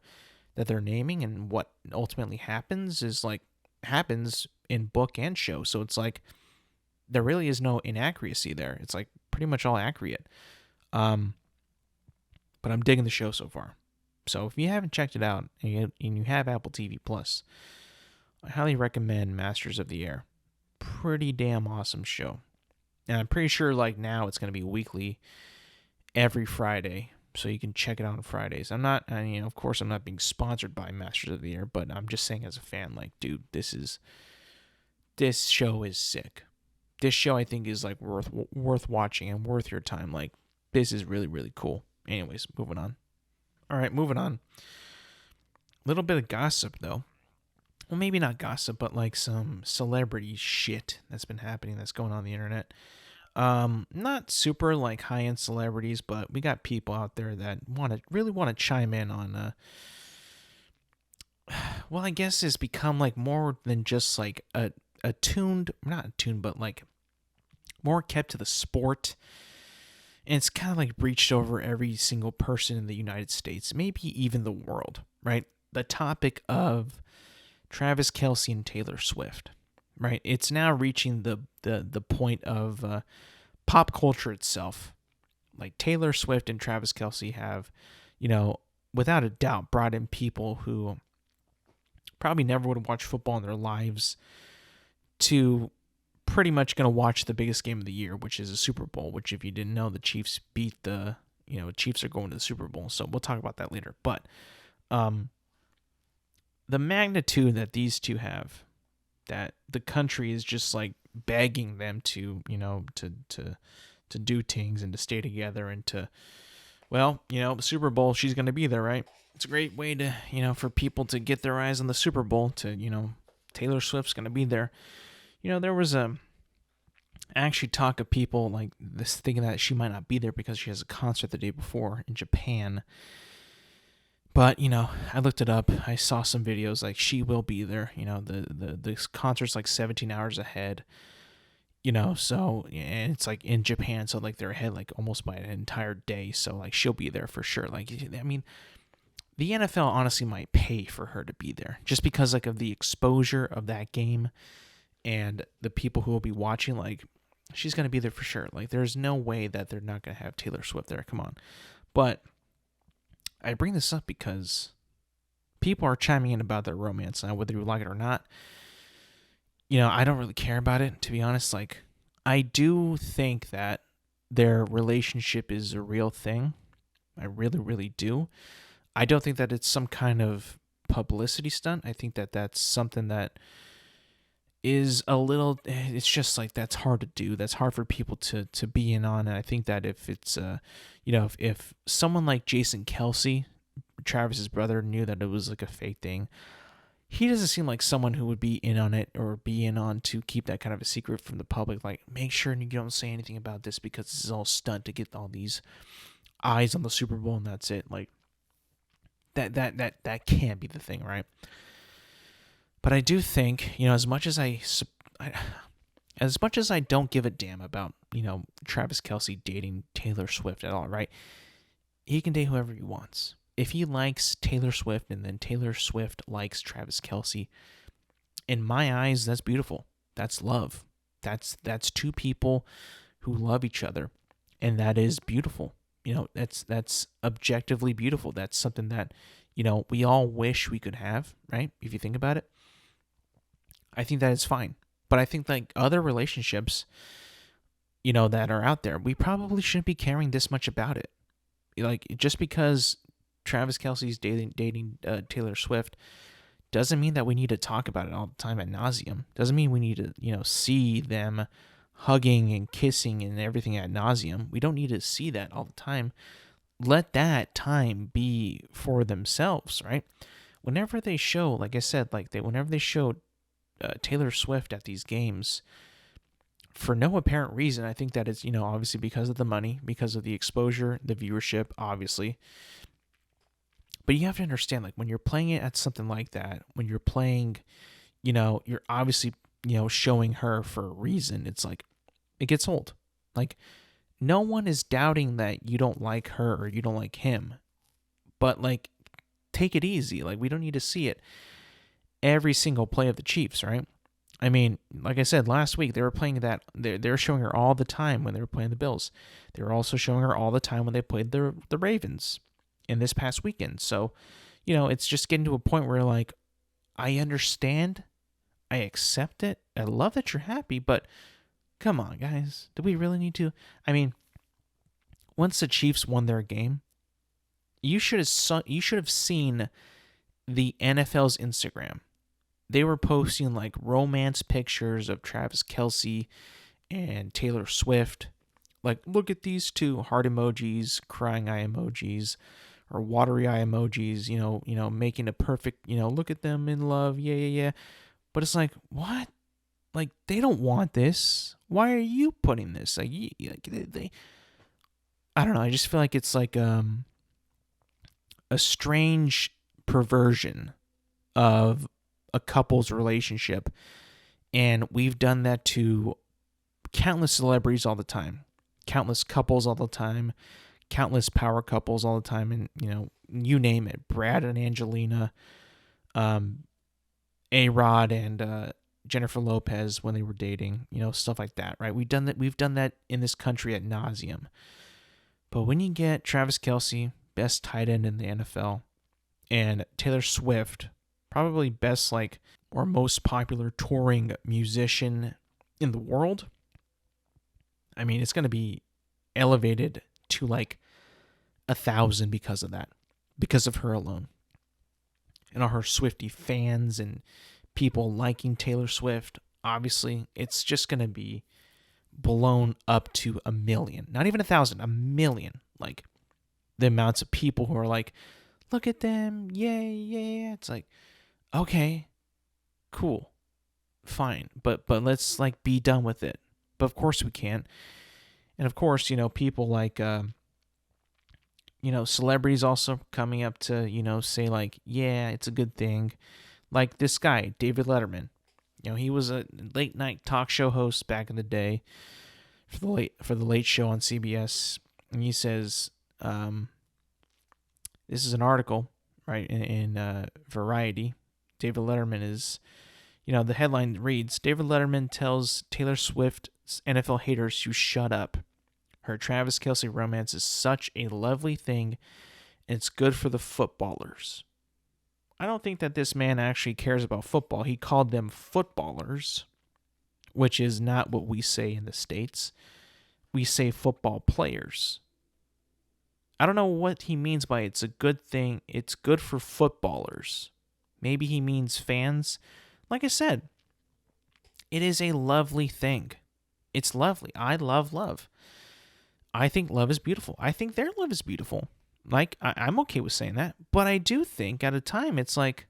S1: naming and what ultimately happens is like happens in book and show. So it's like there really is no inaccuracy there. It's like pretty much all accurate. Um, but I'm digging the show so far. So if you haven't checked it out and you have Apple TV Plus, I highly recommend Masters of the Air. Pretty damn awesome show. And I'm pretty sure like now it's going to be weekly every Friday. So you can check it out on Fridays. I'm not, of course, I'm not being sponsored by Masters of the Air, but I'm just saying as a fan, like, dude, this show is sick. This show I think is like worth watching and worth your time. Like, this is really, really cool. Anyways, moving on. All right, moving on. A little bit of gossip though. Well, maybe not gossip, but like some celebrity shit that's been happening that's going on the internet. Not super like high end celebrities, but we got people out there that really want to chime in on well, I guess it's become like more than just like not attuned, but like more kept to the sport. And it's kind of like breached over every single person in the United States, maybe even the world, right? The topic of Travis Kelce and Taylor Swift, right? It's now reaching the point of pop culture itself. Like Taylor Swift and Travis Kelce have, without a doubt, brought in people who probably never would have watched football in their lives to pretty much going to watch the biggest game of the year, which is a Super Bowl, which if you didn't know, the Chiefs beat Chiefs are going to the Super Bowl. So we'll talk about that later. But the magnitude that these two have, that the country is just like begging them to do things and to stay together and to, the Super Bowl, she's going to be there, right? It's a great way to, for people to get their eyes on the Super Bowl to, Taylor Swift's going to be there. There was actually talk of people like this thinking that she might not be there because she has a concert the day before in Japan. But, I looked it up. I saw some videos like she will be there. The concert's like 17 hours ahead. So and it's like in Japan, so like they're ahead like almost by an entire day. So like she'll be there for sure. Like, I mean, the NFL honestly might pay for her to be there just because like of the exposure of that game and the people who will be watching. Like, she's going to be there for sure. Like, there's no way that they're not going to have Taylor Swift there. Come on. But I bring this up because people are chiming in about their romance now, whether you like it or not. I don't really care about it, to be honest. Like, I do think that their relationship is a real thing. I really, really do. I don't think that it's some kind of publicity stunt. I think that that's something that is a little, it's just like, that's hard to do. That's hard for people to be in on. And I think that if it's, if someone like Jason Kelce, Travis's brother, knew that it was like a fake thing, he doesn't seem like someone who would be in on it or be in on to keep that kind of a secret from the public. Like, make sure you don't say anything about this because this is all stunt to get all these eyes on the Super Bowl and that's it. Like, that can't be the thing, right? But I do think, as much as I don't give a damn about, Travis Kelce dating Taylor Swift at all, right? He can date whoever he wants. If he likes Taylor Swift and then Taylor Swift likes Travis Kelce, in my eyes, that's beautiful. That's love. That's two people who love each other, and that is beautiful. That's objectively beautiful. That's something that, we all wish we could have, right? If you think about it. I think that is fine. But I think like other relationships, that are out there, we probably shouldn't be caring this much about it. Like, just because Travis Kelce's dating Taylor Swift doesn't mean that we need to talk about it all the time ad nauseum. Doesn't mean we need to, see them hugging and kissing and everything ad nauseum. We don't need to see that all the time. Let that time be for themselves, right? Whenever they show, like I said, whenever they show Taylor Swift at these games, for no apparent reason, I think that it's, obviously because of the money, because of the exposure, the viewership, obviously. But you have to understand, like, when you're playing it at something like that, when you're playing, you're obviously, showing her for a reason. It's like, It gets old. Like, no one is doubting that you don't like her or you don't like him. But, like, take it easy. Like, we don't need to see it every single play of the Chiefs, right? I mean, like I said, last week they were playing that. They're showing her all the time when they were playing the Bills. They were also showing her all the time when they played the Ravens in this past weekend. So, it's just getting to a point where, like, I understand. I accept it. I love that you're happy, but come on, guys. Do we really need to? I mean, once the Chiefs won their game, you should have seen the NFL's Instagram. They were posting like romance pictures of Travis Kelce and Taylor Swift. Like, look at these two, heart emojis, crying eye emojis, or watery eye emojis, making a perfect, look at them in love, yeah. But it's like, what? Like, they don't want this. Why are you putting this? Like, I don't know. I just feel like it's like a strange perversion of a couple's relationship, and we've done that to countless celebrities all the time, countless couples all the time, countless power couples all the time, and you name it. Brad and Angelina, A-Rod and Jennifer Lopez when they were dating, stuff like that, right? We've done that in this country ad nauseum. But when you get Travis Kelce, best tight end in the NFL, and Taylor Swift, probably best or most popular touring musician in the world, I mean, it's going to be elevated to 1,000 because of that, because of her alone. And all her Swiftie fans and people liking Taylor Swift, obviously, it's just going to be blown up to 1 million. Not even 1,000, 1 million. Like, the amounts of people who are like, look at them, yay, yeah. It's like, okay, cool, fine, but let's be done with it. But of course we can't. And of course, people like celebrities also coming up to say yeah, it's a good thing. Like this guy, David Letterman. He was a late night talk show host back in the day for the Late Show on CBS, and he says, this is an article, right, in Variety. David Letterman is, the headline reads, David Letterman tells Taylor Swift's NFL haters to shut up. Her Travis Kelce romance is such a lovely thing, and it's good for the footballers. I don't think that this man actually cares about football. He called them footballers, which is not what we say in the States. We say football players. I don't know what he means by it's a good thing. It's good for footballers. Maybe he means fans. Like I said, it is a lovely thing. It's lovely. I love love. I think love is beautiful. I think their love is beautiful. I'm okay with saying that. But I do think at a time it's like,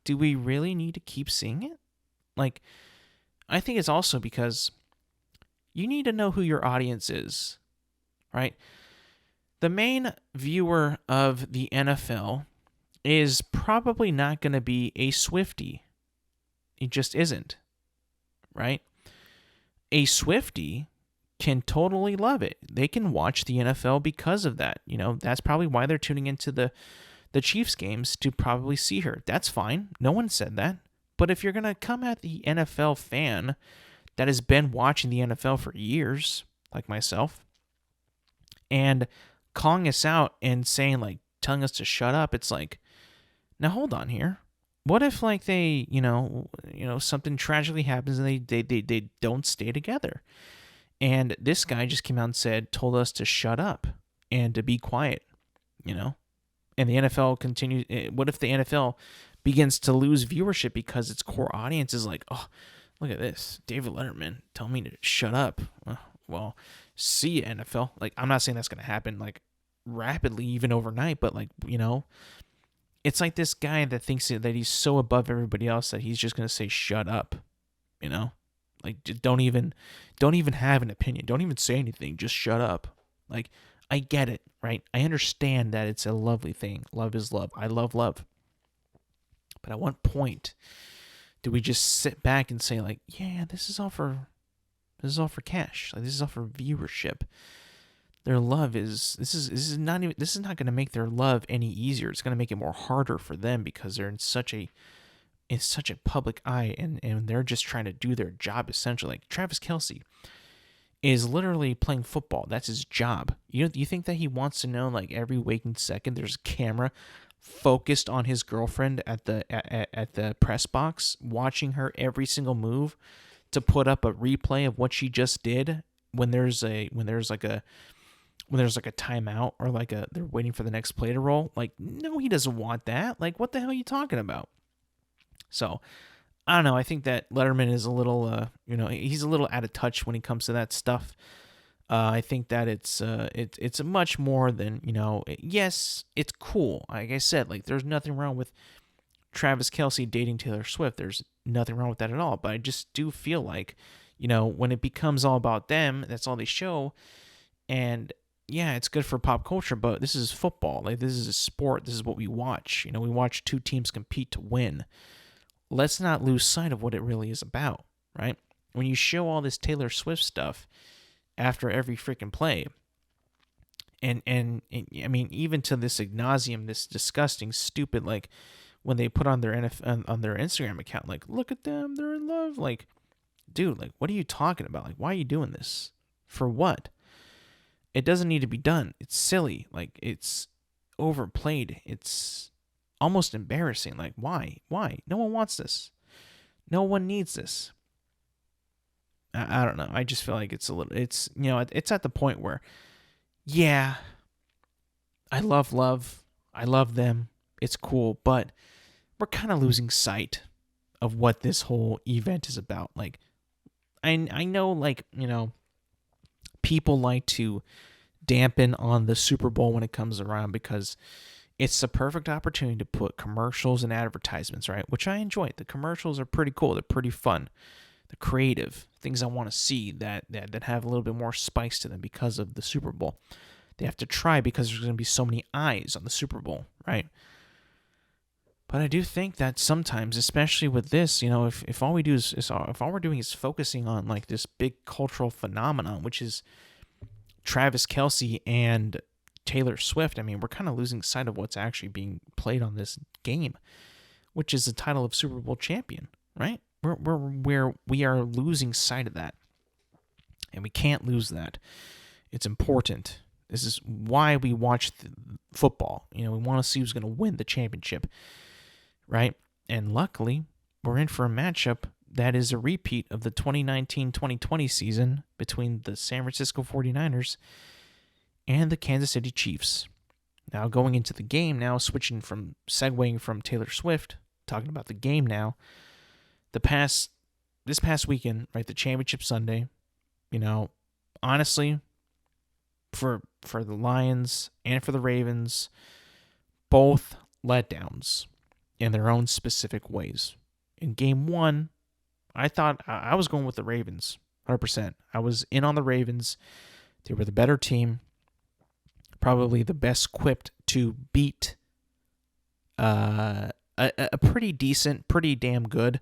S1: do we really need to keep seeing it? I think it's also because you need to know who your audience is, right? The main viewer of the NFL is probably not going to be a Swiftie. It just isn't, right? A Swiftie can totally love it. They can watch the NFL because of that. That's probably why they're tuning into the Chiefs games, to probably see her. That's fine. No one said that. But if you're going to come at the NFL fan that has been watching the NFL for years, like myself, and calling us out and saying, telling us to shut up, it's like, now hold on here. What if they, something tragically happens and they don't stay together? And this guy just came out and told us to shut up and to be quiet, and the NFL continues. What if the NFL begins to lose viewership because its core audience is like, oh, look at this, David Letterman telling me to shut up. Well, see ya, NFL. I'm not saying that's going to happen rapidly, even overnight, but it's like this guy that thinks that he's so above everybody else that he's just going to say shut up, don't even have an opinion. Don't even say anything. Just shut up. I get it, right? I understand that it's a lovely thing. Love is love. I love love. But at what point do we just sit back and say yeah, this is all for This is all for cash. Like, this is all for viewership. Their love is this is not going to make their love any easier. It's going to make it more harder for them because they're in such a public eye, and they're just trying to do their job essentially. Like Travis Kelce is literally playing football. That's his job. You think that he wants to know, like, every waking second there's a camera focused on his girlfriend at the press box, watching her every single move to put up a replay of what she just did when there's like a timeout, or like they're waiting for the next play to roll? Like, no, he doesn't want that. Like, what the hell are you talking about? So, I don't know. I think that Letterman is a little, he's a little out of touch when it comes to that stuff. I think that it's much more than, yes, it's cool. Like I said, like, there's nothing wrong with Travis Kelce dating Taylor Swift. There's nothing wrong with that at all. But I just do feel like, when it becomes all about them, that's all they show. And yeah, it's good for pop culture, but this is football. Like, this is a sport. This is what we watch. We watch two teams compete to win. Let's not lose sight of what it really is about, right? When you show all this Taylor Swift stuff after every freaking play, and I mean, even to this ad nauseum, this disgusting, stupid, like, when they put on their on their Instagram account, like, look at them, they're in love. Like, dude, like, what are you talking about? Like, why are you doing this? For what? It doesn't need to be done. It's silly. Like, it's overplayed. It's almost embarrassing. Like, why? Why? No one wants this. No one needs this. I don't know. I just feel like it's it's at the point where, yeah, I love love. I love them. It's cool, but we're kind of losing sight of what this whole event is about. Like, I know, like, people like to dampen on the Super Bowl when it comes around because it's the perfect opportunity to put commercials and advertisements, right? Which I enjoy. The commercials are pretty cool. They're pretty fun. They're creative. Things I want to see that have a little bit more spice to them because of the Super Bowl. They have to try because there's going to be so many eyes on the Super Bowl, right? But I do think that sometimes, especially with this, if all we do if all we're doing is focusing on, like, this big cultural phenomenon, which is Travis Kelce and Taylor Swift, I mean, we're kind of losing sight of what's actually being played on this game, which is the title of Super Bowl champion, right? We are losing sight of that, and we can't lose that. It's important. This is why we watch football. We want to see who's going to win the championship, right? And luckily, we're in for a matchup that is a repeat of the 2019-2020 season between the San Francisco 49ers and the Kansas City Chiefs. Now, going into the game now, segueing from Taylor Swift, talking about the game now, this past weekend, right, the championship Sunday, honestly, for the Lions and for the Ravens, both letdowns in their own specific ways. In game one, I thought I was going with the Ravens, 100%. I was in on the Ravens. They were the better team, probably the best equipped to beat a pretty decent, pretty damn good,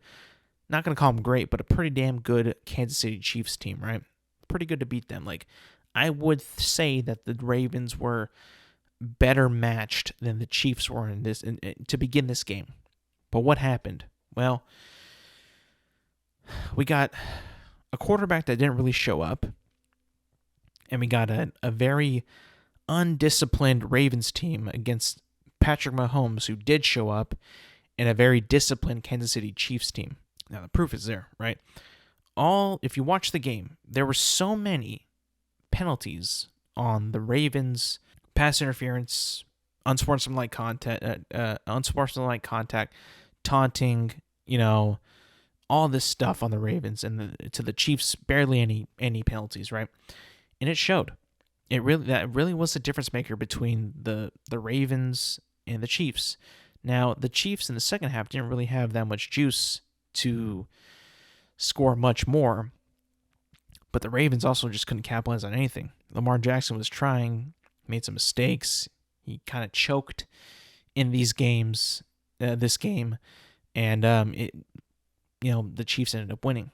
S1: not going to call them great, but a pretty damn good Kansas City Chiefs team, right? Pretty good to beat them. Like, I would say that the Ravens were better matched than the Chiefs were to begin this game. But what happened? Well, we got a quarterback that didn't really show up, and we got a very undisciplined Ravens team against Patrick Mahomes, who did show up, and a very disciplined Kansas City Chiefs team. Now, the proof is there, right? If you watch the game, there were so many penalties on the Ravens: pass interference, unsportsmanlike contact, taunting, all this stuff on the Ravens, and to the Chiefs, barely any penalties, right? And it showed. That really was the difference maker between the Ravens and the Chiefs. Now, the Chiefs in the second half didn't really have that much juice to score much more, but the Ravens also just couldn't capitalize on anything. Lamar Jackson was trying, made some mistakes. He kind of choked in this game, and the Chiefs ended up winning.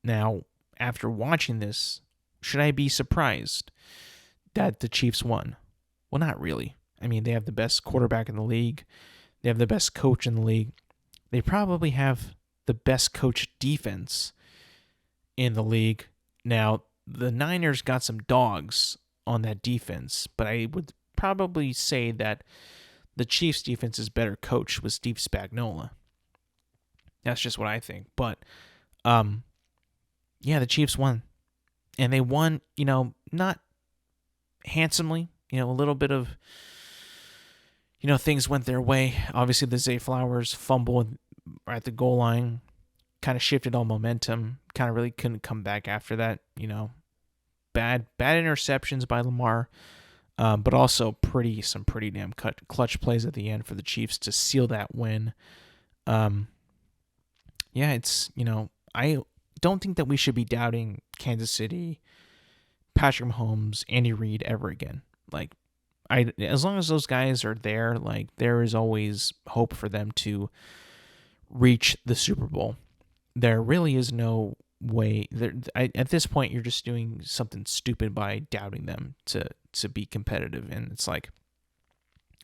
S1: Now, after watching this, should I be surprised that the Chiefs won? Well, not really. I mean, they have the best quarterback in the league. They have the best coach in the league. They probably have the best coach defense in the league. Now, the Niners got some dogs on that defense, but I would probably say that the Chiefs' defense is better coached with Steve Spagnuolo. That's just what I think. But, yeah, the Chiefs won. And they won, not handsomely. A little bit of, things went their way. Obviously, the Zay Flowers fumble at the goal line kind of shifted all momentum. Kind of really couldn't come back after that. Bad interceptions by Lamar, but also some pretty damn clutch plays at the end for the Chiefs to seal that win. It's I don't think that we should be doubting Kansas City, Patrick Mahomes, Andy Reid ever again. Like, as long as those guys are there, like, there is always hope for them to reach the Super Bowl. There really is no way. At this point, you're just doing something stupid by doubting them to be competitive. And it's like,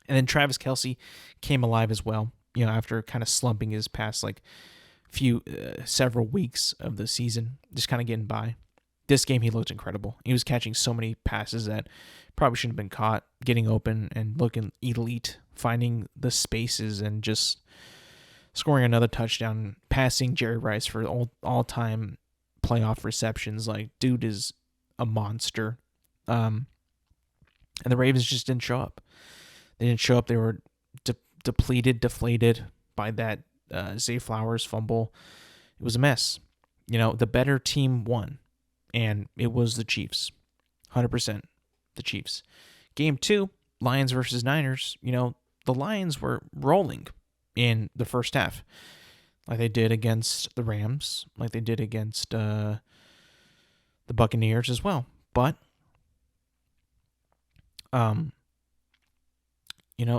S1: and then Travis Kelce came alive as well, after kind of slumping his past several weeks of the season, just kind of getting by. This game, he looked incredible. He was catching so many passes that probably shouldn't have been caught, getting open and looking elite, finding the spaces and just scoring another touchdown, passing Jerry Rice for all-time playoff receptions. Like, dude is a monster. And the Ravens just didn't show up. They didn't show up. They were deflated by that Zay Flowers fumble. It was a mess. The better team won. And it was the Chiefs. 100% the Chiefs. Game 2, Lions versus Niners. The Lions were rolling in the first half. Like they did against the Rams. Like they did against the Buccaneers as well. But, San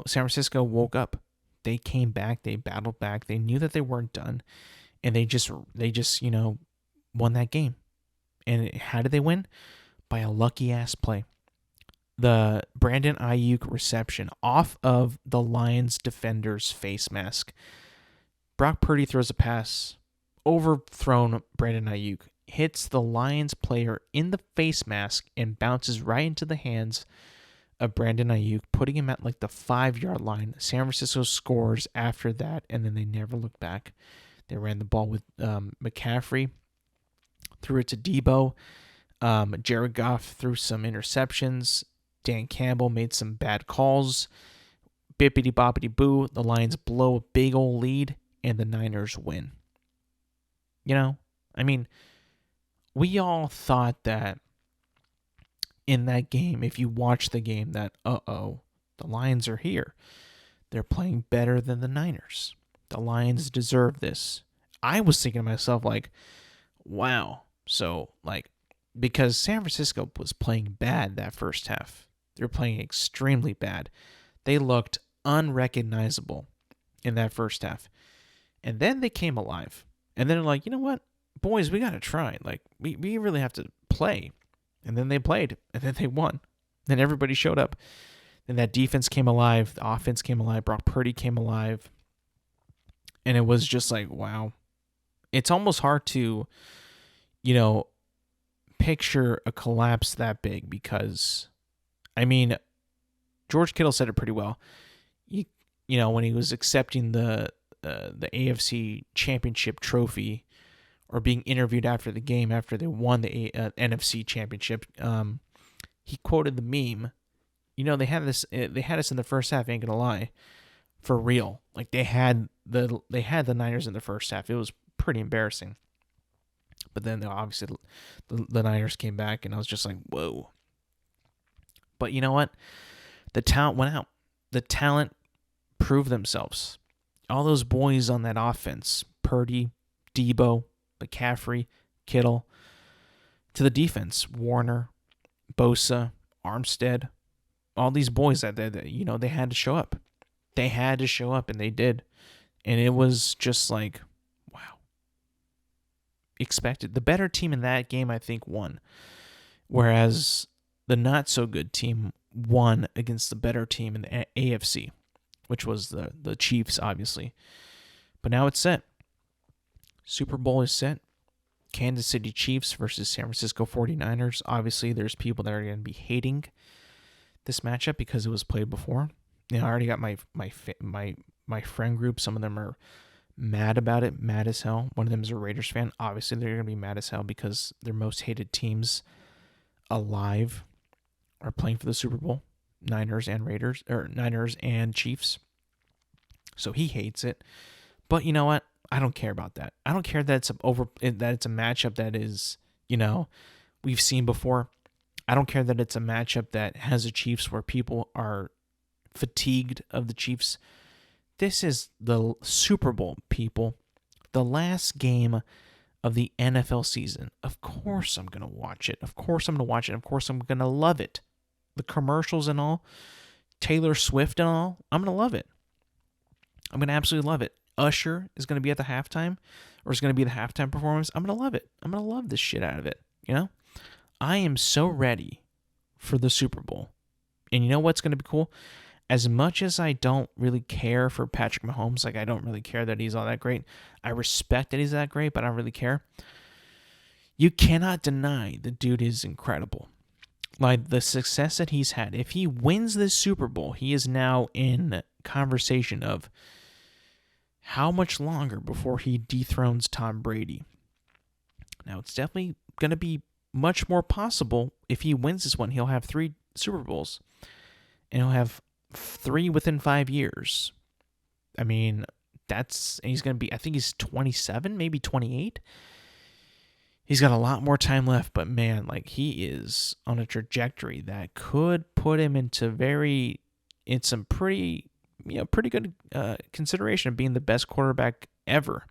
S1: Francisco woke up. They came back. They battled back. They knew that they weren't done. And they just won that game. And how did they win? By a lucky-ass play. The Brandon Ayuk reception off of the Lions defender's face mask. Brock Purdy throws a pass, overthrown Brandon Ayuk, hits the Lions player in the face mask and bounces right into the hands of Brandon Ayuk, putting him at like the 5-yard line. San Francisco scores after that, and then they never looked back. They ran the ball with McCaffrey, threw it to Debo. Jared Goff threw some interceptions. Dan Campbell made some bad calls. Bippity boppity boo. The Lions blow a big old lead, and the Niners win. We all thought that in that game, if you watch the game, that, the Lions are here. They're playing better than the Niners. The Lions deserve this. I was thinking to myself, like, wow. So, because San Francisco was playing bad that first half. They were playing extremely bad. They looked unrecognizable in that first half. And then they came alive. And then they're like, you know what? Boys, we got to try. Like, we really have to play. And then they played. And then they won. Then everybody showed up. Then that defense came alive. The offense came alive. Brock Purdy came alive. And it was just like, wow. It's almost hard to, picture a collapse that big because, George Kittle said it pretty well. When he was accepting the AFC Championship trophy or being interviewed after the game after they won the NFC Championship, he quoted the meme. They had us in the first half. Ain't gonna lie, for real. Like they had the Niners in the first half. It was pretty embarrassing. But then obviously the Niners came back, and I was just like, whoa. But you know what? The talent went out. The talent proved themselves. All those boys on that offense, Purdy, Debo, McCaffrey, Kittle, to the defense, Warner, Bosa, Armstead, all these boys that they had to show up. They had to show up, and they did. And it was just like, wow. expected. The better team in that game, I think, won. Whereas the not so good team won against the better team in the AFC, which was the Chiefs, obviously. But now it's set. Super Bowl is set. Kansas City Chiefs versus San Francisco 49ers. Obviously, there's people that are going to be hating this matchup because it was played before. I already got my friend group. Some of them are mad about it, mad as hell. One of them is a Raiders fan. Obviously, they're going to be mad as hell because their most hated teams alive are playing for the Super Bowl. Niners and Chiefs. So he hates it. But you know what? I don't care about that. I don't care that it's a matchup that is, we've seen before. I don't care that it's a matchup that has the Chiefs where people are fatigued of the Chiefs. This is the Super Bowl, people. The last game of the NFL season. Of course I'm going to watch it. Of course I'm going to watch it. Of course I'm going to love it. The commercials and all, Taylor Swift and all, I'm going to love it. I'm going to absolutely love it. Usher is going to be at the halftime, or is going to be the halftime performance. I'm going to love it. I'm going to love this shit out of it. I am so ready for the Super Bowl. And you know what's going to be cool? As much as I don't really care for Patrick Mahomes, I don't really care that he's all that great. I respect that he's that great, but I don't really care. You cannot deny the dude is incredible. The success that he's had. If he wins this Super Bowl, he is now in conversation of how much longer before he dethrones Tom Brady. Now, it's definitely going to be much more possible if he wins this one. He'll have 3 Super Bowls, and he'll have 3 within 5 years. I mean, he's going to be, I think he's 27, maybe 28. He's got a lot more time left, but man, he is on a trajectory that could put him into some pretty good consideration of being the best quarterback ever.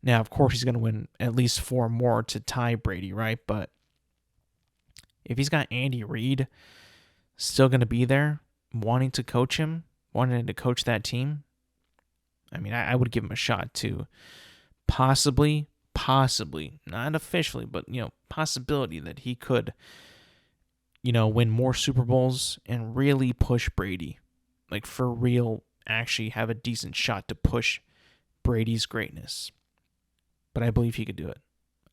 S1: Now, of course, he's going to win at least 4 more to tie Brady, right? But if he's got Andy Reid still going to be there, wanting to coach that team, I mean, I would give him a shot to possibly, not officially, but, possibility that he could, win more Super Bowls and really push Brady. For real, actually have a decent shot to push Brady's greatness. But I believe he could do it.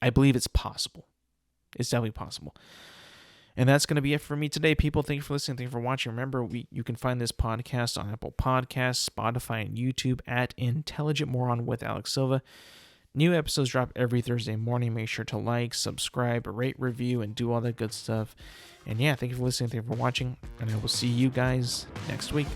S1: I believe it's possible. It's definitely possible. And that's going to be it for me today, people. Thank you for listening. Thank you for watching. Remember, you can find this podcast on Apple Podcasts, Spotify, and YouTube at Intelligent Moron with Alex Silva. New episodes drop every Thursday morning. Make sure to like, subscribe, rate, review, and do all that good stuff. And yeah, thank you for listening. Thank you for watching. And I will see you guys next week.